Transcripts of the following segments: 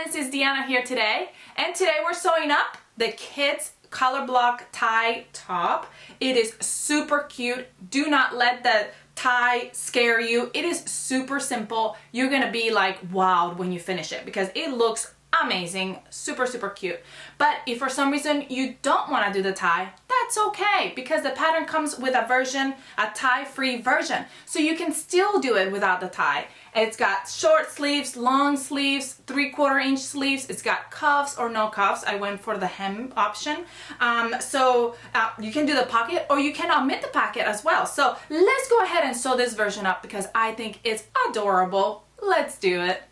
friends, it's Deanna here today, and today we're sewing up the kids color block tie top. It is super cute. Do not let the tie scare you. It is super simple. You're gonna be like wowed when you finish it because it looks amazing, super cute. But if for some reason you don't want to do the tie, that's okay, because the pattern comes with a version, a tie-free version, so you can still do it without the tie. It's got short sleeves, long sleeves, 3/4 inch sleeves. It's got cuffs or no cuffs. I went for the hem option. You can do the pocket or you can omit the pocket as well. So let's go ahead and sew this version up because I think it's adorable. Let's do it.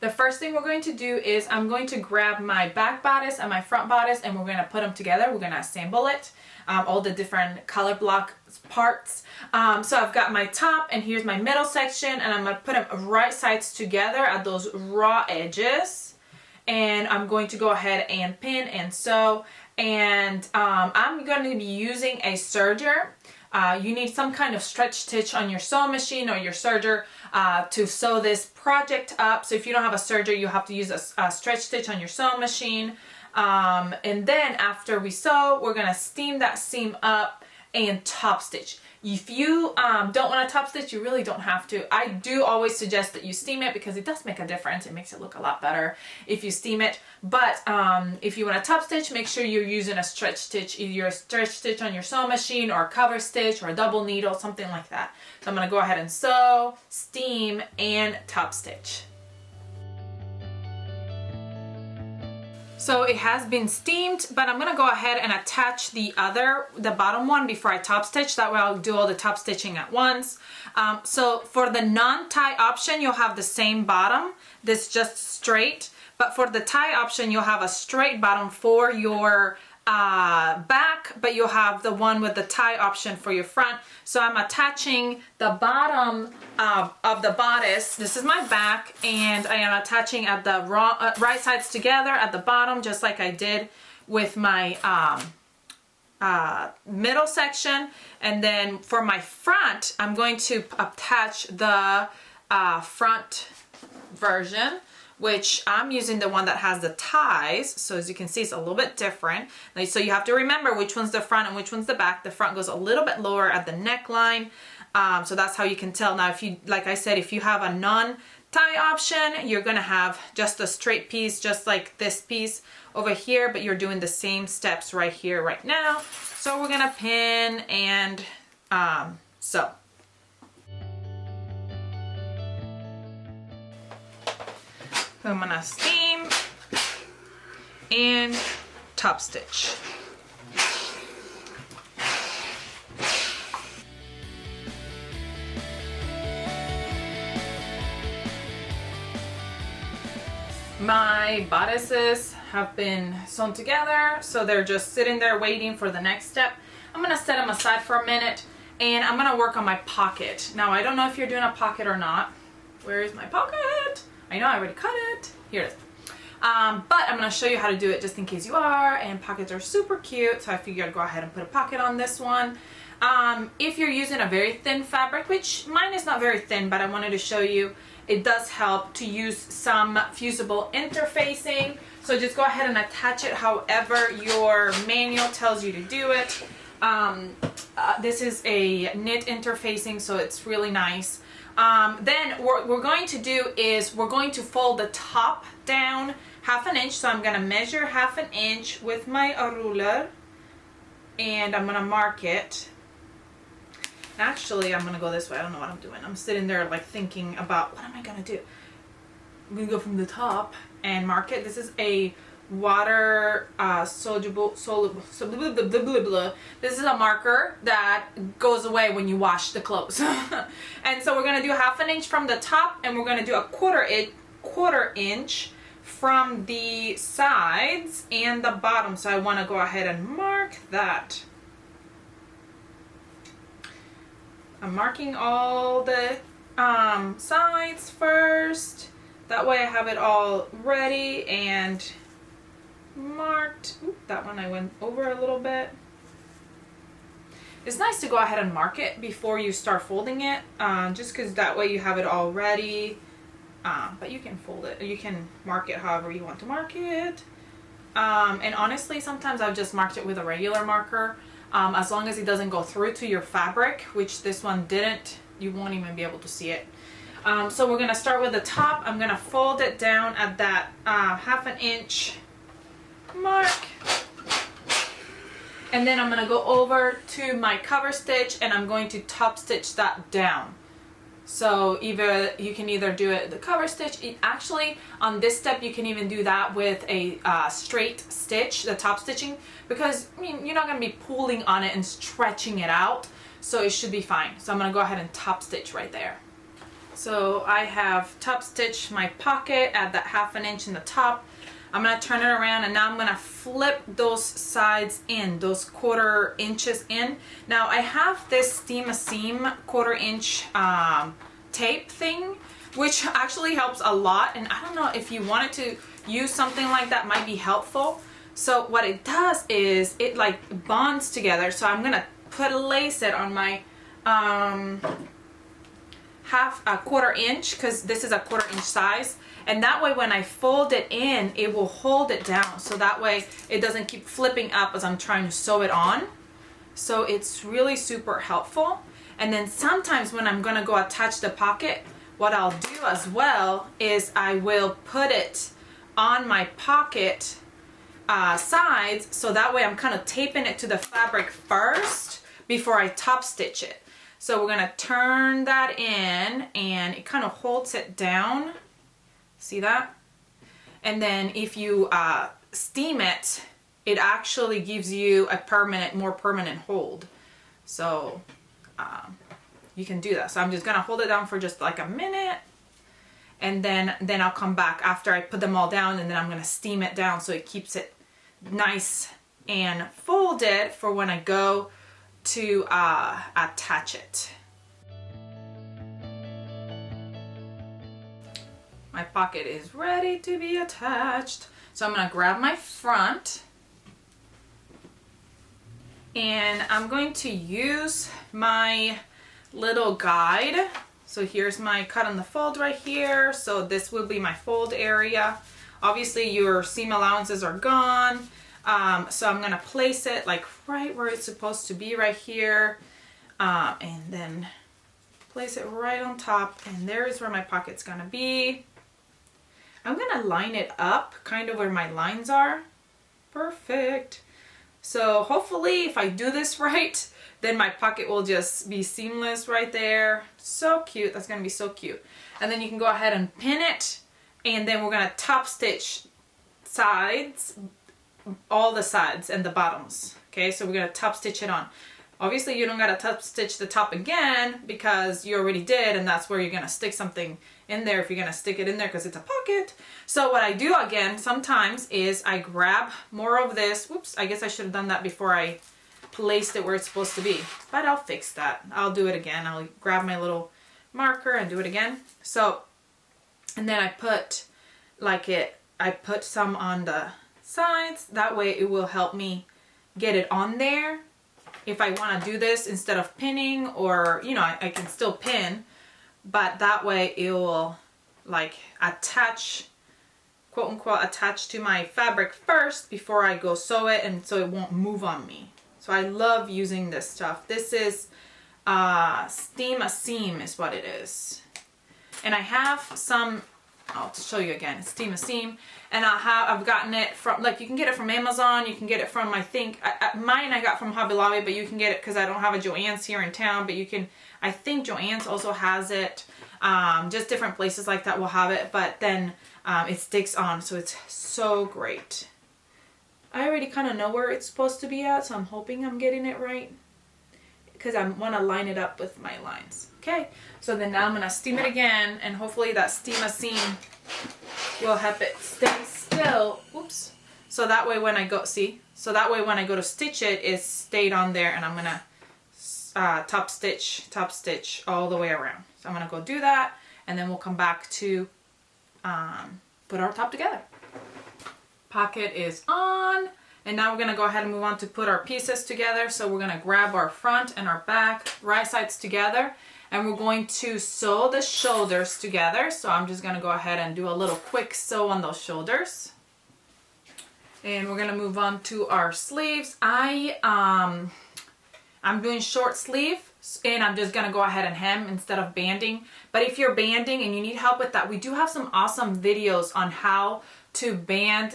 The first thing we're going to do is I'm going to grab my back bodice and my front bodice and we're going to put them together. We're going to assemble it, all the different color block parts. So I've got my top and here's my middle section, and I'm going to put them right sides together at those raw edges. And I'm going to go ahead and pin and sew, and I'm going to be using a serger. You need some kind of stretch stitch on your sewing machine or your serger to sew this project up. So if you don't have a serger, you have to use a stretch stitch on your sewing machine. And then after we sew, we're gonna steam that seam up and top stitch. If you don't want to top stitch, you really don't have to. I do always suggest that you steam it because it does make a difference. It makes it look a lot better if you steam it. But if you want to top stitch, make sure you're using a stretch stitch, either a stretch stitch on your sewing machine or a cover stitch or a double needle, something like that. So I'm going to go ahead and sew, steam, and top stitch. So it has been steamed, but I'm gonna go ahead and attach the bottom one before I top stitch. That way I'll do all the top stitching at once. So for the non-tie option, you'll have the same bottom. This just straight. But for the tie option, you'll have a straight bottom for your back, but you'll have the one with the tie option for your front. So I'm attaching the bottom of the bodice. This is my back, and I am attaching at the right sides together at the bottom, just like I did with my middle section. And then for my front, I'm going to attach the front version, which I'm using the one that has the ties. So as you can see, it's a little bit different. So you have to remember which one's the front and which one's the back. The front goes a little bit lower at the neckline. So that's how you can tell. Now, if you, like I said, if you have a non-tie option, you're gonna have just a straight piece, just like this piece over here, but you're doing the same steps right here, right now. So we're gonna pin and sew. So I'm gonna steam and top stitch. My bodices have been sewn together, so they're just sitting there waiting for the next step. I'm gonna set them aside for a minute, and I'm gonna work on my pocket. Now, I don't know if you're doing a pocket or not. Where is my pocket? I know I already cut it. Here it is. But I'm going to show you how to do it just in case you are, and pockets are super cute, so I figured I'd go ahead and put a pocket on this one. If you're using a very thin fabric, which mine is not very thin, but I wanted to show you, it does help to use some fusible interfacing. So just go ahead and attach it however your manual tells you to do it. This is a knit interfacing, so it's really nice. Then what we're going to do is we're going to fold the top down 1/2 inch. So I'm going to measure 1/2 inch with my ruler, and I'm going to mark it. Actually, I'm going to go this way. I don't know what I'm doing. I'm sitting there like thinking about what am I going to do. I'm going to go from the top and mark it. This is a water soluble. This is a marker that goes away when you wash the clothes. And so we're going to do 1/2 inch from the top, and we're going to do a quarter inch from the sides and the bottom. So I want to go ahead and mark that. I'm marking all the sides first. That way I have it all ready and marked. Oop, that one I went over a little bit. It's nice to go ahead and mark it before you start folding it, just because that way you have it all ready. But you can fold it, you can mark it however you want to mark it. And honestly, sometimes I've just marked it with a regular marker. As long as it doesn't go through to your fabric, which this one didn't, you won't even be able to see it. So we're gonna start with the top. I'm gonna fold it down at that 1/2 inch mark. And then I'm gonna go over to my cover stitch and I'm going to top stitch that down. So either you can either do it the cover stitch. Actually, on this step, you can even do that with a straight stitch, the top stitching, because I mean, you're not gonna be pulling on it and stretching it out, so it should be fine. So I'm gonna go ahead and top stitch right there. So I have top stitched my pocket at that 1/2 inch in the top. I'm gonna turn it around and now I'm gonna flip those sides in, those 1/4 inches in. Now I have this steam a seam 1/4 inch tape thing, which actually helps a lot. And I don't know if you wanted to use something like that, might be helpful. So what it does is it like bonds together. So I'm gonna lace it on my 1/4 inch, because this is a 1/4 inch size. And that way when I fold it in, it will hold it down. So that way it doesn't keep flipping up as I'm trying to sew it on. So it's really super helpful. And then sometimes when I'm gonna go attach the pocket, what I'll do as well is I will put it on my pocket sides. So that way I'm kind of taping it to the fabric first before I top stitch it. So we're gonna turn that in and it kind of holds it down. See that? And then if you steam it, it actually gives you a more permanent hold. So you can do that. So I'm just gonna hold it down for just like a minute, and then I'll come back after I put them all down, and then I'm gonna steam it down so it keeps it nice and folded for when I go to attach it. My pocket is ready to be attached. So I'm gonna grab my front and I'm going to use my little guide. So here's my cut on the fold right here. So this will be my fold area. Obviously your seam allowances are gone. So I'm gonna place it like right where it's supposed to be right here. And then place it right on top, and there's where my pocket's gonna be. I'm gonna line it up kind of where my lines are. Perfect. So hopefully if I do this right, then my pocket will just be seamless right there. So cute, that's gonna be so cute. And then you can go ahead and pin it, and then we're gonna top stitch sides, all the sides and the bottoms. Okay, so we're gonna top stitch it on. Obviously you don't gotta top stitch the top again because you already did, and that's where you're gonna stick something in there if you're gonna stick it in there because it's a pocket. So what I do again sometimes is I grab more of this. Whoops, I guess I should have done that before I placed it where it's supposed to be, but I'll fix that. I'll do it again. I'll grab my little marker and do it again. So, and then I put some on the sides. That way it will help me get it on there. If I want to do this instead of pinning, or you know, I can still pin, but that way it will like attach, quote unquote, attach to my fabric first before I go sew it, and so it won't move on me. So I love using this stuff. This is Steam a Seam is what it is. And I have some, I'll show you again, it's Steam a Seam. And I've gotten it from, like, you can get it from Amazon, you can get it from, I think, mine I got from Hobby Lobby, but you can get it because I don't have a Joann's here in town, but you can, I think Joann's also has it. Just different places like that will have it, but then it sticks on, so it's so great. I already kind of know where it's supposed to be at, so I'm hoping I'm getting it right because I want to line it up with my lines. Okay, so then now I'm going to steam it again, and hopefully that Steam a Seam will help it stay still. Oops. So that way when I go, so that way when I go to stitch it, it's stayed on there, and I'm going to top stitch all the way around. So I'm going to go do that, and then we'll come back to put our top together. Pocket is on. And now we're gonna go ahead and move on to put our pieces together. So we're gonna grab our front and our back, right sides together, and we're going to sew the shoulders together. So I'm just gonna go ahead and do a little quick sew on those shoulders. And we're gonna move on to our sleeves. I'm doing short sleeve, and I'm just gonna go ahead and hem instead of banding. But if you're banding and you need help with that, we do have some awesome videos on how to band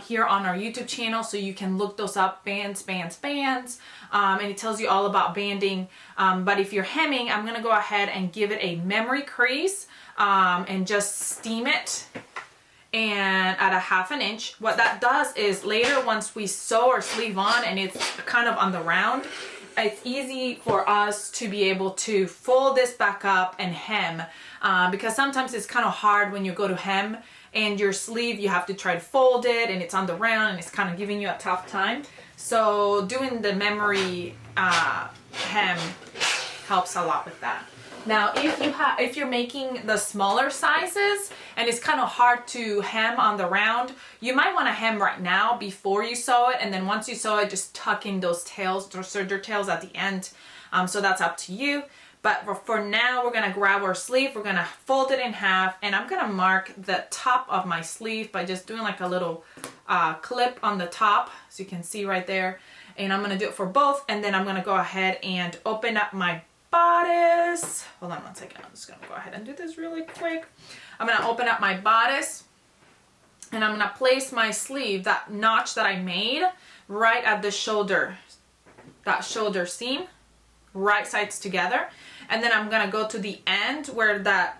here on our YouTube channel, so you can look those up, bands, and it tells you all about banding. But if you're hemming, I'm gonna go ahead and give it a memory crease and just steam it and at a 1/2 inch. What that does is later, once we sew our sleeve on and it's kind of on the round, it's easy for us to be able to fold this back up and hem, because sometimes it's kind of hard when you go to hem and your sleeve, you have to try to fold it and it's on the round and it's kind of giving you a tough time. So doing the memory hem helps a lot with that. Now, if you're making the smaller sizes and it's kind of hard to hem on the round, you might want to hem right now before you sew it, and then once you sew it, just tuck in those tails, those serger tails at the end. So that's up to you. But for now, we're gonna grab our sleeve, we're gonna fold it in half, and I'm gonna mark the top of my sleeve by just doing like a little clip on the top, so you can see right there. And I'm gonna do it for both, and then I'm gonna go ahead and open up my bodice. Hold on one second, I'm just gonna go ahead and do this really quick. I'm gonna open up my bodice, and I'm gonna place my sleeve, that notch that I made, right at the shoulder, that shoulder seam, right sides together. And then I'm gonna go to the end where that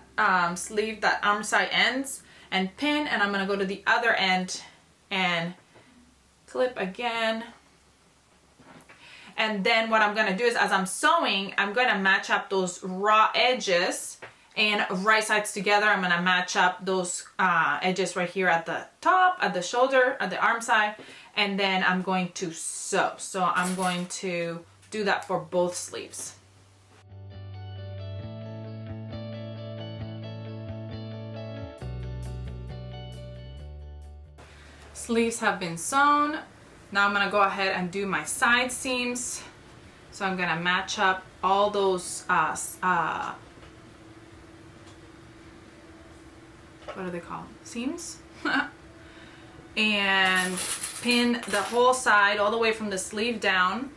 sleeve, that arm side ends, and pin, and I'm gonna go to the other end and clip again. And then what I'm gonna do is, as I'm sewing, I'm gonna match up those raw edges, and right sides together, I'm gonna match up those edges right here at the top, at the shoulder, at the arm side, and then I'm going to sew. So I'm going to do that for both sleeves. Sleeves have been sewn. Now I'm gonna go ahead and do my side seams. So I'm gonna match up all those, what are they called? Seams? And pin the whole side all the way from the sleeve down.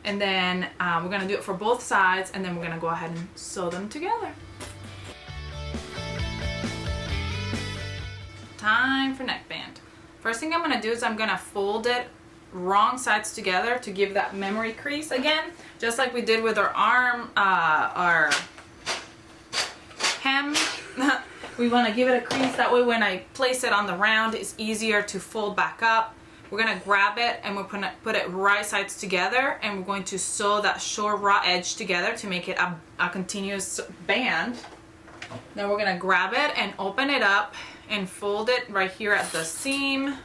And then we're gonna do it for both sides, and then we're gonna go ahead and sew them together. Time for neckband. First thing I'm gonna do is I'm gonna fold it wrong sides together to give that memory crease again, just like we did with our arm, our hem. We wanna give it a crease, that way when I place it on the round, it's easier to fold back up. We're gonna grab it and we're gonna put it right sides together, and we're going to sew that short raw edge together to make it a continuous band. Then we're gonna grab it and open it up and fold it right here at the seam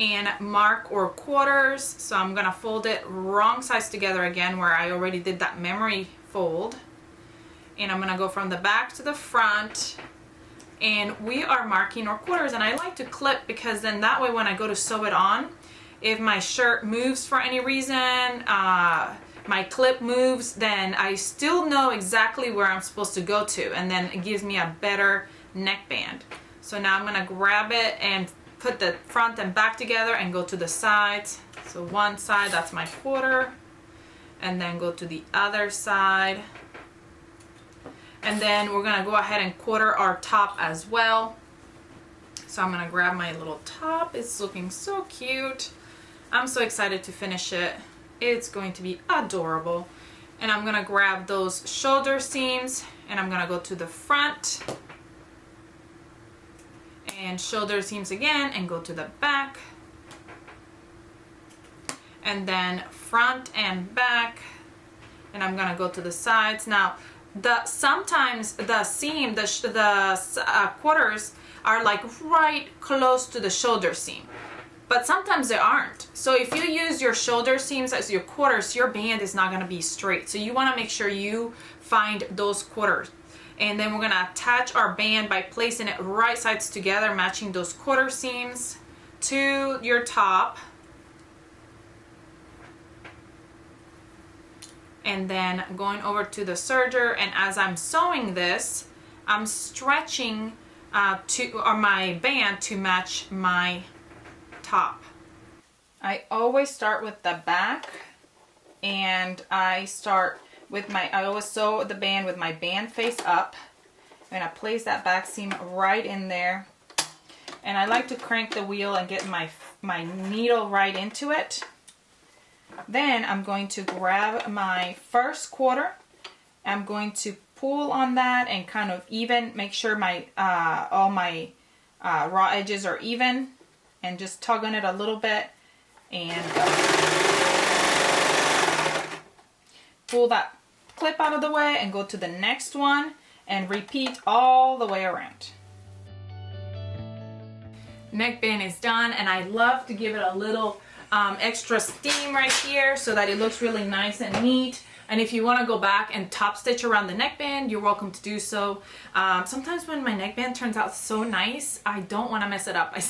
and mark our quarters. So I'm gonna fold it wrong sides together again where I already did that memory fold, and I'm gonna go from the back to the front, and we are marking our quarters. And I like to clip, because then that way when I go to sew it on, if my shirt moves for any reason, my clip moves, then I still know exactly where I'm supposed to go to, and then it gives me a better neckband. So now I'm gonna grab it and put the front and back together and go to the sides. So one side, that's my quarter, and then go to the other side. And then we're gonna go ahead and quarter our top as well. So I'm gonna grab my little top. It's looking so cute. I'm so excited to finish it. It's going to be adorable. And I'm gonna grab those shoulder seams, and I'm gonna go to the front and shoulder seams again, and go to the back, and then front and back, and I'm gonna go to the sides. Now sometimes the seam, the quarters are like right close to the shoulder seam, but sometimes they aren't. So if you use your shoulder seams as your quarters, your band is not gonna be straight. So you wanna make sure you find those quarters. And then we're gonna attach our band by placing it right sides together, matching those quarter seams to your top. And then going over to the serger, and as I'm sewing this, I'm stretching my band to match my top. I always start with the back, and I always sew the band with my band face up. I'm gonna place that back seam right in there, and I like to crank the wheel and get my needle right into it. Then I'm going to grab my first quarter. I'm going to pull on that and kind of make sure my all my raw edges are even, and just tug on it a little bit and pull that clip out of the way and go to the next one and repeat all the way around. Neckband is done, and I love to give it a little extra steam right here so that it looks really nice and neat. And if you want to go back and top stitch around the neckband, you're welcome to do so. Sometimes when my neckband turns out so nice, I don't want to mess it up by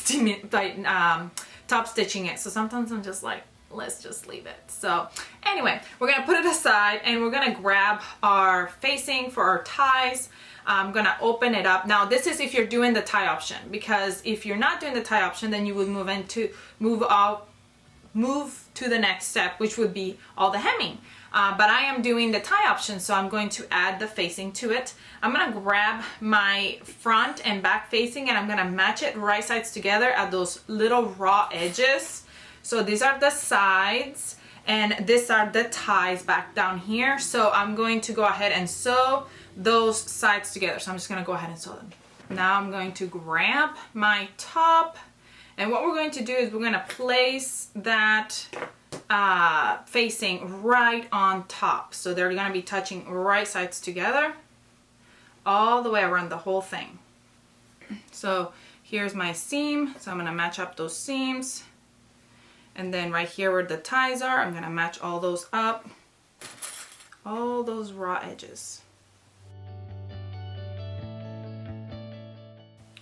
top stitching it. So sometimes I'm just like, let's just leave it. So anyway, we're gonna put it aside, and we're gonna grab our facing for our ties. I'm gonna open it up. Now this is if you're doing the tie option, because if you're not doing the tie option, then you would move to the next step, which would be all the hemming. But I am doing the tie option, so I'm going to add the facing to it. I'm gonna grab my front and back facing, and I'm gonna match it right sides together at those little raw edges. So these are the sides, and these are the ties back down here. So I'm going to go ahead and sew those sides together. So I'm just gonna go ahead and sew them. Now I'm going to grab my top, and what we're going to do is we're going to place that facing right on top. So they're going to be touching right sides together all the way around the whole thing. So here's my seam. So I'm going to match up those seams. And then right here where the ties are, I'm going to match all those up. All those raw edges.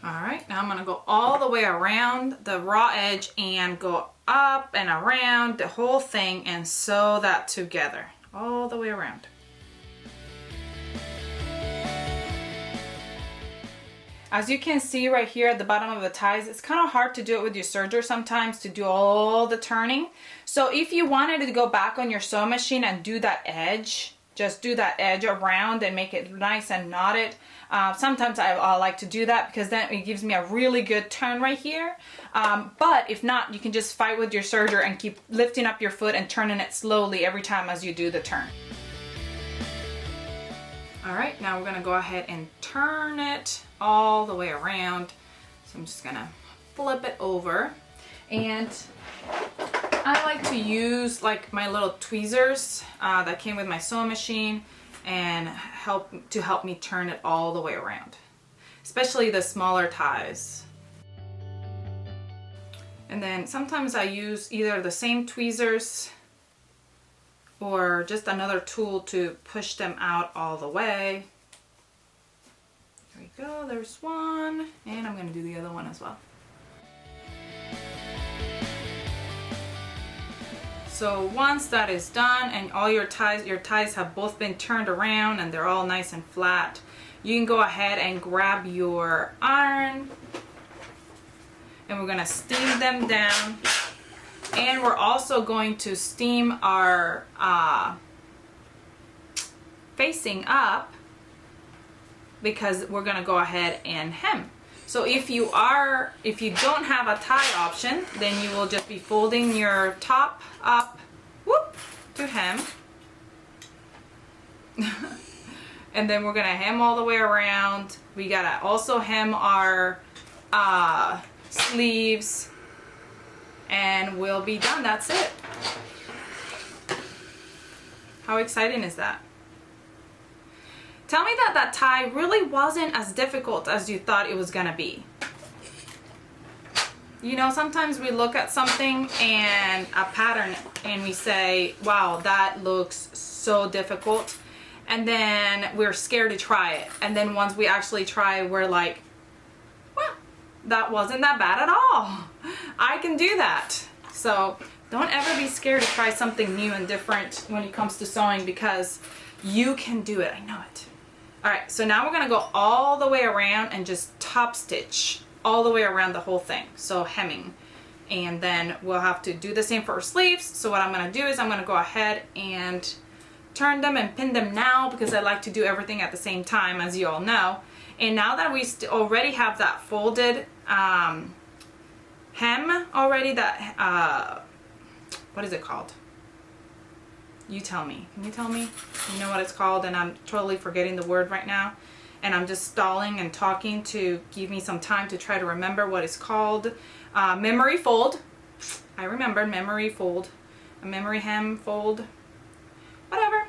Alright, now I'm going to go all the way around the raw edge and go up and around the whole thing and sew that together all the way around. As you can see right here at the bottom of the ties, it's kind of hard to do it with your serger sometimes, to do all the turning. So if you wanted to go back on your sewing machine and do that edge, just do that edge around and make it nice and knotted. Sometimes I like to do that because then it gives me a really good turn right here. But if not, you can just fight with your serger and keep lifting up your foot and turning it slowly every time as you do the turn. Alright, now we're going to go ahead and turn it all the way around. So I'm just going to flip it over. And I like to use like my little tweezers that came with my sewing machine and help me turn it all the way around, especially the smaller ties. And then sometimes I use either the same tweezers or just another tool to push them out all the way. There we go, there's one, and I'm going to do the other one as well. So once that is done and all your ties have both been turned around and they're all nice and flat, you can go ahead and grab your iron, and we're going to steam them down. And we're also going to steam our facing up because we're going to go ahead and hem. So if you don't have a tie option, then you will just be folding your top up, whoop, to hem. And then we're gonna hem all the way around. We gotta also hem our sleeves, and we'll be done. That's it. How exciting is that? Tell me that tie really wasn't as difficult as you thought it was gonna be. You know, sometimes we look at something and a pattern and we say, wow, that looks so difficult. and then we're scared to try it. And then once we actually try, we're like, well, that wasn't that bad at all. I can do that. So don't ever be scared to try something new and different when it comes to sewing, because you can do it. I know it. All right, so now we're gonna go all the way around and just top stitch all the way around the whole thing. So hemming. And then we'll have to do the same for our sleeves. So what I'm gonna do is I'm gonna go ahead and turn them and pin them now, because I like to do everything at the same time, as you all know. And now that we already have that folded hem already, that, what is it called? You tell me. Can you tell me? You know what it's called? And I'm totally forgetting the word right now. And I'm just stalling and talking to give me some time to try to remember what it's called. Memory fold. I remembered memory fold. A memory hem fold. Whatever.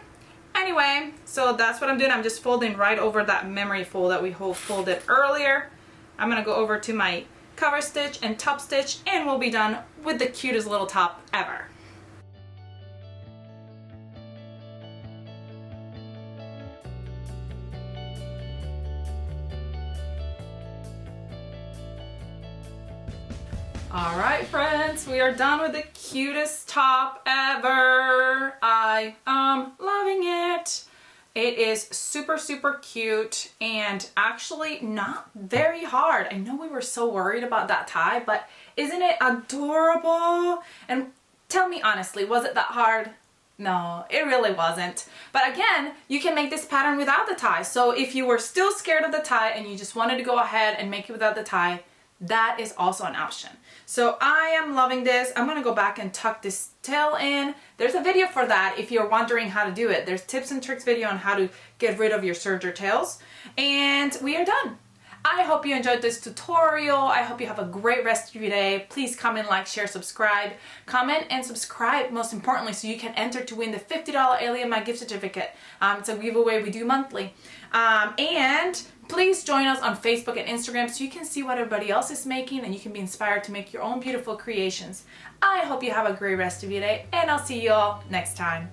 Anyway, so that's what I'm doing. I'm just folding right over that memory fold that we folded earlier. I'm going to go over to my cover stitch and top stitch, and we'll be done with the cutest little top ever. All right, friends, we are done with the cutest top ever. I am loving it. It is super, super cute and actually not very hard. I know we were so worried about that tie, but isn't it adorable? And tell me honestly, was it that hard? No, it really wasn't. But again, you can make this pattern without the tie. So if you were still scared of the tie and you just wanted to go ahead and make it without the tie, that is also an option. So I am loving this. I'm gonna go back and tuck this tail in. There's a video for that if you're wondering how to do it. There's tips and tricks video on how to get rid of your serger tails. And we are done. I hope you enjoyed this tutorial. I hope you have a great rest of your day. Please comment, like, share, subscribe. Comment and subscribe, most importantly, so you can enter to win the $50 Ellie and my gift certificate. It's a giveaway we do monthly. And please join us on Facebook and Instagram so you can see what everybody else is making and you can be inspired to make your own beautiful creations. I hope you have a great rest of your day, and I'll see you all next time.